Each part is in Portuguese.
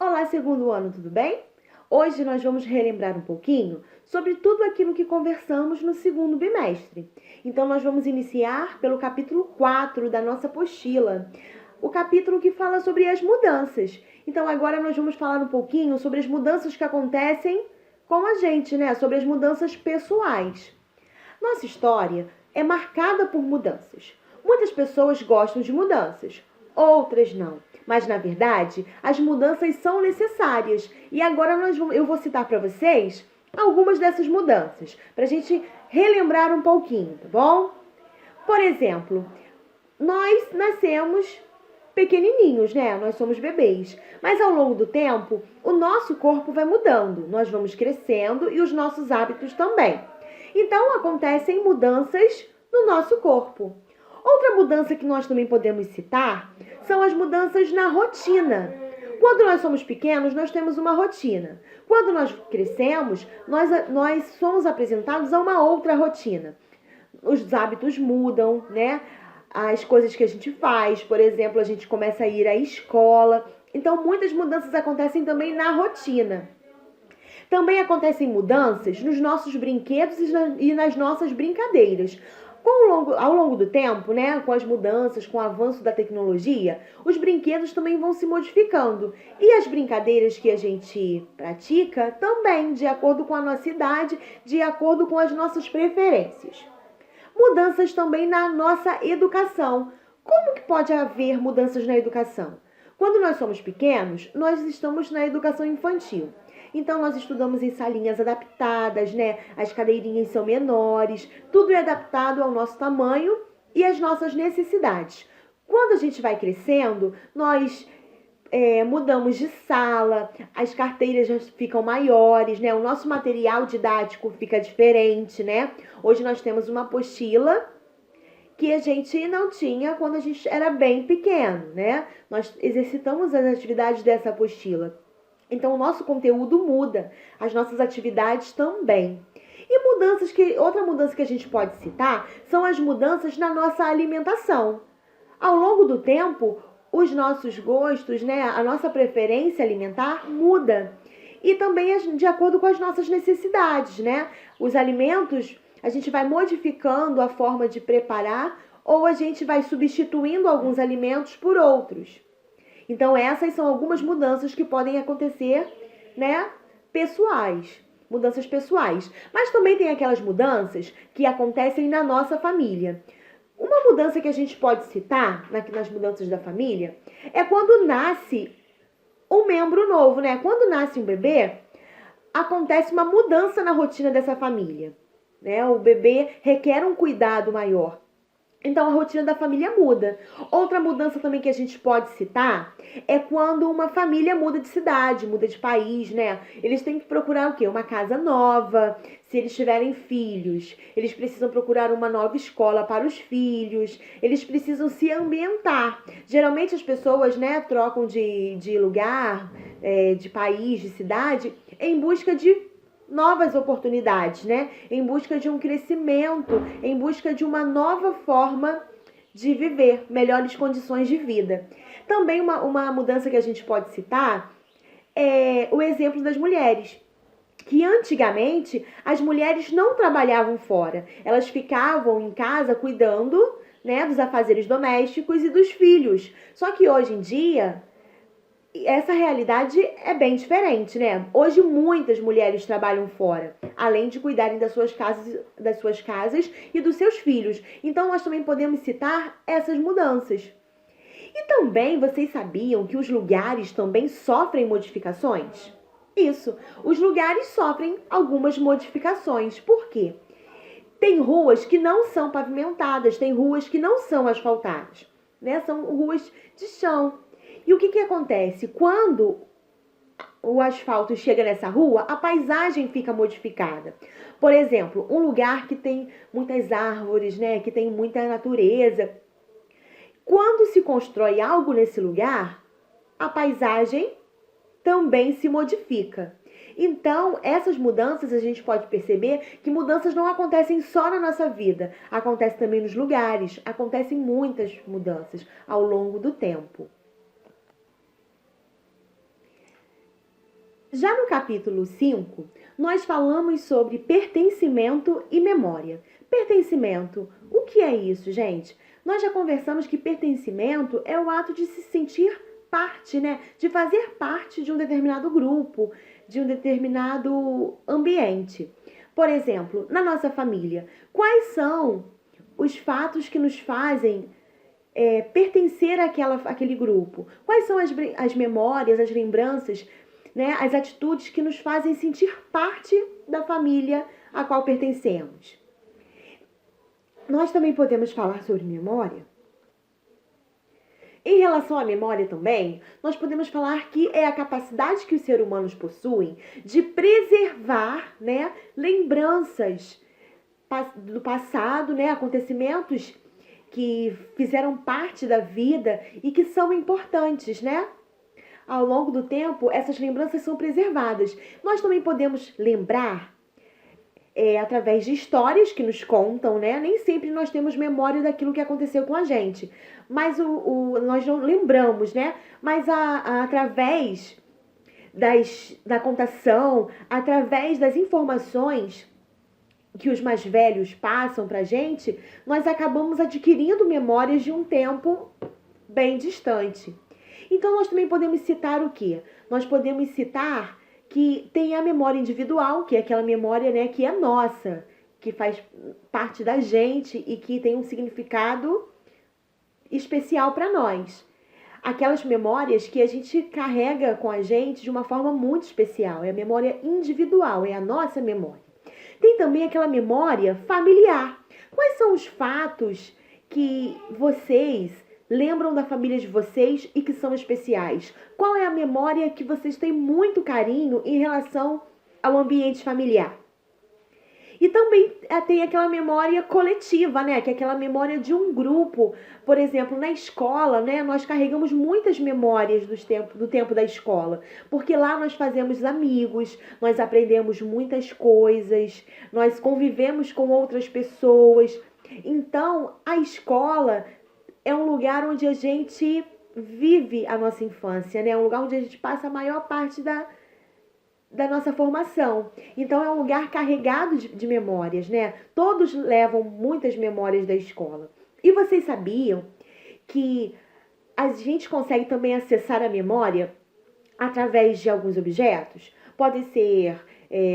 Olá, segundo ano, tudo bem? Hoje nós vamos relembrar um pouquinho sobre tudo aquilo que conversamos no segundo bimestre. Então, nós vamos iniciar pelo capítulo 4 da nossa apostila, o capítulo que fala sobre as mudanças. Então, agora nós vamos falar um pouquinho sobre as mudanças que acontecem com a gente, né? Sobre as mudanças pessoais. Nossa história é marcada por mudanças. Muitas pessoas gostam de mudanças, outras não. Mas, na verdade, as mudanças são necessárias. E agora eu vou citar para vocês algumas dessas mudanças, para a gente relembrar um pouquinho, tá bom? Por exemplo, nós nascemos pequenininhos, né? Nós somos bebês. Mas ao longo do tempo, o nosso corpo vai mudando. Nós vamos crescendo e os nossos hábitos também. Então, acontecem mudanças no nosso corpo. Outra mudança que nós também podemos citar são as mudanças na rotina. Quando nós somos pequenos, nós temos uma rotina. Quando nós crescemos, nós somos apresentados a uma outra rotina. Os hábitos mudam, né? As coisas que a gente faz, por exemplo, a gente começa a ir à escola. Então, muitas mudanças acontecem também na rotina. Também acontecem mudanças nos nossos brinquedos e nas nossas brincadeiras. Ao longo do tempo, né, com as mudanças, com o avanço da tecnologia, os brinquedos também vão se modificando. E as brincadeiras que a gente pratica também, de acordo com a nossa idade, de acordo com as nossas preferências. Mudanças também na nossa educação. Como que pode haver mudanças na educação? Quando nós somos pequenos, nós estamos na educação infantil. Então, nós estudamos em salinhas adaptadas, né? As cadeirinhas são menores, tudo é adaptado ao nosso tamanho e às nossas necessidades. Quando a gente vai crescendo, nós mudamos de sala, as carteiras já ficam maiores, né? O nosso material didático fica diferente, né? Hoje nós temos uma apostila que a gente não tinha quando a gente era bem pequeno, né? Nós exercitamos as atividades dessa apostila. Então, o nosso conteúdo muda, as nossas atividades também. E outra mudança que a gente pode citar são as mudanças na nossa alimentação. Ao longo do tempo, os nossos gostos, né, a nossa preferência alimentar muda. E também de acordo com as nossas necessidades, né? Os alimentos, a gente vai modificando a forma de preparar ou a gente vai substituindo alguns alimentos por outros. Então, essas são algumas mudanças que podem acontecer, né, pessoais, mudanças pessoais. Mas também tem aquelas mudanças que acontecem na nossa família. Uma mudança que a gente pode citar nas mudanças da família é quando nasce um membro novo, né? Quando nasce um bebê, acontece uma mudança na rotina dessa família, né? O bebê requer um cuidado maior. Então, a rotina da família muda. Outra mudança também que a gente pode citar é quando uma família muda de cidade, muda de país, né? Eles têm que procurar o quê? Uma casa nova. Se eles tiverem filhos, eles precisam procurar uma nova escola para os filhos. Eles precisam se ambientar. Geralmente as pessoas, né, trocam de lugar, de país, de cidade, em busca de novas oportunidades, né? Em busca de um crescimento, em busca de uma nova forma de viver, melhores condições de vida. Também uma mudança que a gente pode citar é o exemplo das mulheres. Que antigamente as mulheres não trabalhavam fora, elas ficavam em casa cuidando, né, dos afazeres domésticos e dos filhos. Só que hoje em dia essa realidade é bem diferente, né? Hoje muitas mulheres trabalham fora, além de cuidarem das suas casas e dos seus filhos. Então nós também podemos citar essas mudanças. E também vocês sabiam que os lugares também sofrem modificações? Isso, os lugares sofrem algumas modificações. Por quê? Tem ruas que não são pavimentadas, tem ruas que não são asfaltadas, né? São ruas de chão. E o que acontece? Quando o asfalto chega nessa rua, a paisagem fica modificada. Por exemplo, um lugar que tem muitas árvores, né, que tem muita natureza. Quando se constrói algo nesse lugar, a paisagem também se modifica. Então, essas mudanças a gente pode perceber que mudanças não acontecem só na nossa vida, acontecem também nos lugares, acontecem muitas mudanças ao longo do tempo. Já no capítulo 5, nós falamos sobre pertencimento e memória. Pertencimento, o que é isso, gente? Nós já conversamos que pertencimento é o ato de se sentir parte, né? De fazer parte de um determinado grupo, de um determinado ambiente. Por exemplo, na nossa família, quais são os fatos que nos fazem pertencer àquele grupo? Quais são as memórias, as lembranças, né, as atitudes que nos fazem sentir parte da família a qual pertencemos? Nós também podemos falar sobre memória. Em relação à memória também, nós podemos falar que é a capacidade que os seres humanos possuem de preservar, né, lembranças do passado, né, acontecimentos que fizeram parte da vida e que são importantes, né? Ao longo do tempo, essas lembranças são preservadas. Nós também podemos lembrar através de histórias que nos contam, né? Nem sempre nós temos memória daquilo que aconteceu com a gente, mas nós não lembramos, né? Mas através da contação, através das informações que os mais velhos passam pra gente, nós acabamos adquirindo memórias de um tempo bem distante. Então, nós também podemos citar o quê? Nós podemos citar que tem a memória individual, que é aquela memória, né, que é nossa, que faz parte da gente e que tem um significado especial para nós. Aquelas memórias que a gente carrega com a gente de uma forma muito especial. É a memória individual, é a nossa memória. Tem também aquela memória familiar. Quais são os fatos que vocês lembram da família de vocês e que são especiais? Qual é a memória que vocês têm muito carinho em relação ao ambiente familiar? E também tem aquela memória coletiva, né? Que é aquela memória de um grupo. Por exemplo, na escola, né? Nós carregamos muitas memórias do tempo da escola. Porque lá nós fazemos amigos, nós aprendemos muitas coisas, nós convivemos com outras pessoas. Então, a escola é um lugar onde a gente vive a nossa infância, né? É um lugar onde a gente passa a maior parte da nossa formação. Então, é um lugar carregado de memórias, né? Todos levam muitas memórias da escola. E vocês sabiam que a gente consegue também acessar a memória através de alguns objetos? Pode ser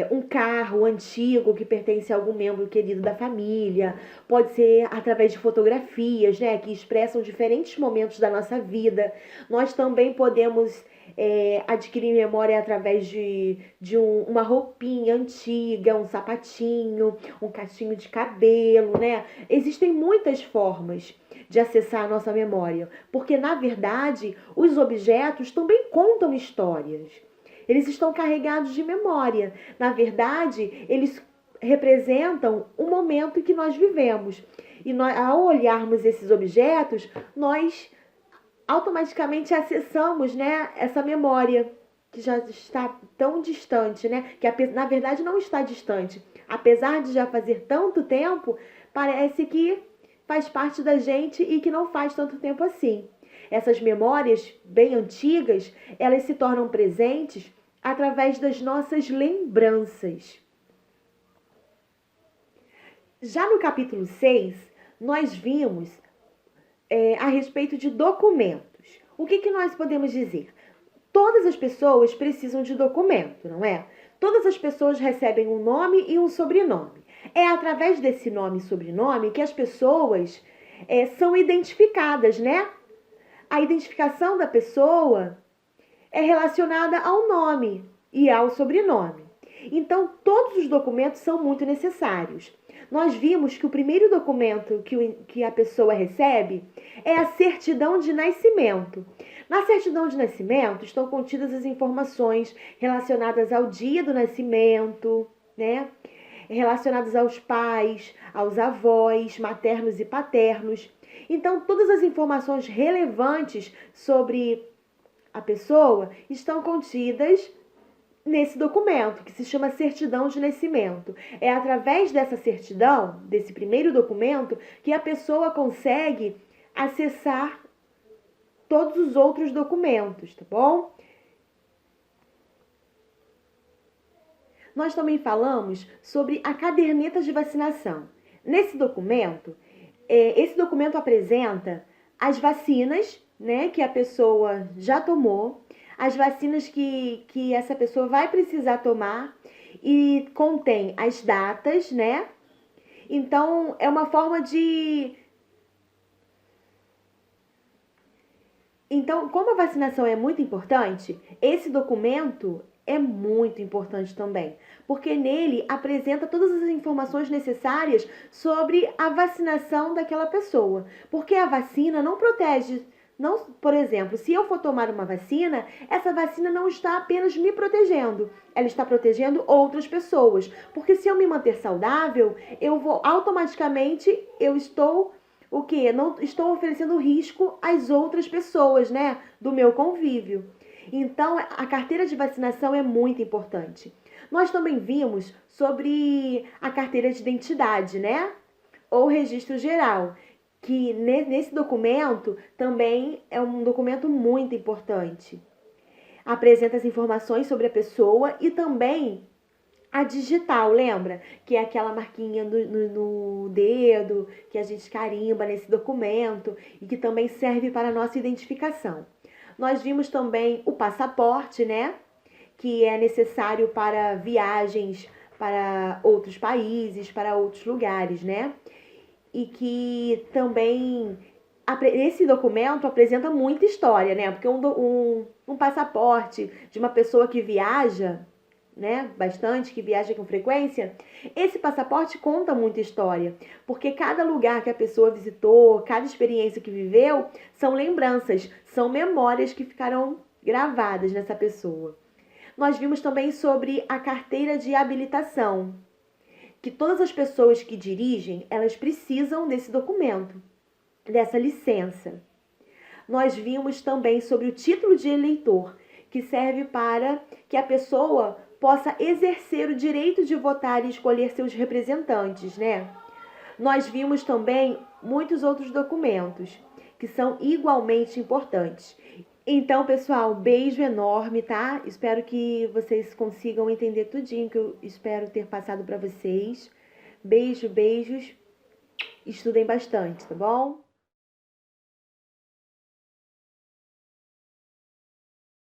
um carro antigo que pertence a algum membro querido da família, pode ser através de fotografias, né, que expressam diferentes momentos da nossa vida. Nós também podemos adquirir memória através de uma roupinha antiga, um sapatinho, um cachinho de cabelo, né? Existem muitas formas de acessar a nossa memória, porque na verdade os objetos também contam histórias. Eles estão carregados de memória. Na verdade, eles representam um momento em que nós vivemos. E nós, ao olharmos esses objetos, nós automaticamente acessamos, né, essa memória que já está tão distante, né? Que na verdade não está distante. Apesar de já fazer tanto tempo, parece que faz parte da gente e que não faz tanto tempo assim. Essas memórias bem antigas, elas se tornam presentes através das nossas lembranças. Já no capítulo 6, nós vimos a respeito de documentos. O que nós podemos dizer? Todas as pessoas precisam de documento, não é? Todas as pessoas recebem um nome e um sobrenome. É através desse nome e sobrenome que as pessoas são identificadas, né? A identificação da pessoa é relacionada ao nome e ao sobrenome. Então, todos os documentos são muito necessários. Nós vimos que o primeiro documento que a pessoa recebe é a certidão de nascimento. Na certidão de nascimento estão contidas as informações relacionadas ao dia do nascimento, né? Relacionadas aos pais, aos avós, maternos e paternos. Então, todas as informações relevantes sobre a pessoa estão contidas nesse documento, que se chama certidão de nascimento. É através dessa certidão, desse primeiro documento, que a pessoa consegue acessar todos os outros documentos, tá bom? nós também falamos sobre a caderneta de vacinação. Nesse documento, esse documento apresenta as vacinas, né, que a pessoa já tomou, as vacinas que essa pessoa vai precisar tomar e contém as datas, né? Então, é uma forma de... Então, como a vacinação é muito importante, esse documento é muito importante também, porque nele apresenta todas as informações necessárias sobre a vacinação daquela pessoa, porque a vacina não protege, não, por exemplo, se eu for tomar uma vacina, essa vacina não está apenas me protegendo, ela está protegendo outras pessoas, porque se eu me manter saudável, eu vou automaticamente, eu estou o quê? Não estou oferecendo risco às outras pessoas, né, do meu convívio. Então, a carteira de vacinação é muito importante. Nós também vimos sobre a carteira de identidade, né? Ou registro geral, que nesse documento também é um documento muito importante. Apresenta as informações sobre a pessoa e também a digital, lembra? Que é aquela marquinha no dedo que a gente carimba nesse documento e que também serve para a nossa identificação. Nós vimos também o passaporte, né? Que é necessário para viagens para outros países, para outros lugares, né? E que também esse documento apresenta muita história, né? Porque um passaporte de uma pessoa que viaja, né, bastante, que viaja com frequência, esse passaporte conta muita história, porque cada lugar que a pessoa visitou, cada experiência que viveu, são lembranças, são memórias que ficarão gravadas nessa pessoa. Nós vimos também sobre a carteira de habilitação, que todas as pessoas que dirigem, elas precisam desse documento, dessa licença. Nós vimos também sobre o título de eleitor, que serve para que a pessoa possa exercer o direito de votar e escolher seus representantes, né? Nós vimos também muitos outros documentos que são igualmente importantes. Então, pessoal, beijo enorme, tá? Espero que vocês consigam entender tudinho que eu espero ter passado para vocês. Beijo, beijos. Estudem bastante, tá bom?